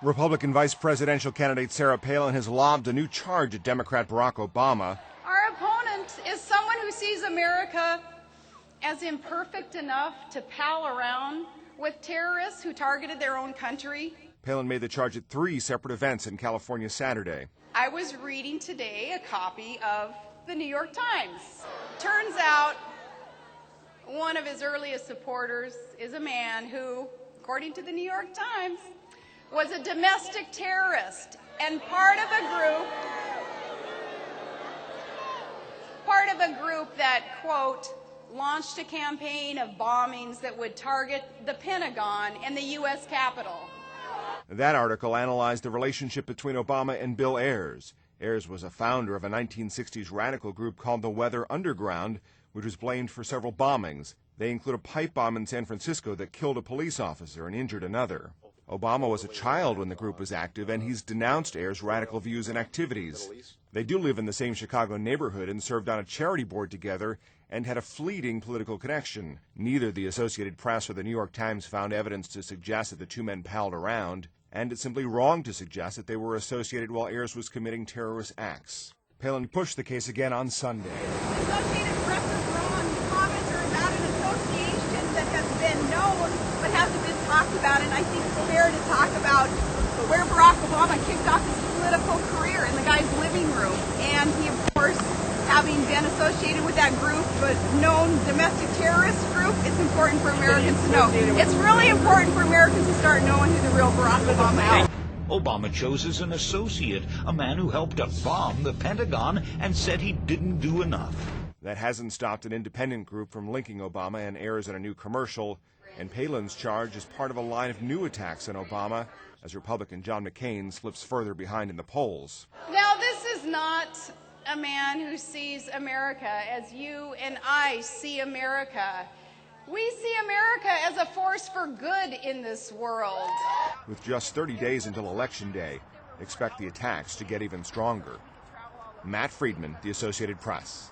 Republican vice presidential candidate Sarah Palin has lobbed a new charge at Democrat Barack Obama. Our opponent is someone who sees America as imperfect enough to pal around with terrorists who targeted their own country. Palin made the charge at 3 separate events in California Saturday. I was reading today a copy of the New York Times. Turns out one of his earliest supporters is a man who, according to the New York Times, was a domestic terrorist and part of a group that, quote, launched a campaign of bombings that would target the Pentagon and the U.S. Capitol. That article analyzed the relationship between Obama and Bill Ayers. Ayers was a founder of a 1960s radical group called the Weather Underground, which was blamed for several bombings. They include a pipe bomb in San Francisco that killed a police officer and injured another. Obama was a child when the group was active, and he's denounced Ayers' radical views and activities. They do live in the same Chicago neighborhood and served on a charity board together and had a fleeting political connection. Neither the Associated Press or the New York Times found evidence to suggest that the two men palled around, and it's simply wrong to suggest that they were associated while Ayers was committing terrorist acts. Palin pushed the case again on Sunday. The Associated Press is wrong. The comments are about an association that has been known but hasn't been talked about, and I think it's fair to talk about where Barack Obama kicked off his political career in the guy's living room. And he, of course, having been associated with that group, but known domestic terrorist group, it's important for Americans to know. It's really important for Americans to start knowing who the real Barack Obama is. Obama chose as an associate a man who helped to bomb the Pentagon and said he didn't do enough. That hasn't stopped an independent group from linking Obama and Ayers in a new commercial, and Palin's charge is part of a line of new attacks on Obama as Republican John McCain slips further behind in the polls. Now, this is not a man who sees America as you and I see America. We see America as a force for good in this world. With just 30 days until Election Day, expect the attacks to get even stronger. Matt Friedman, The Associated Press.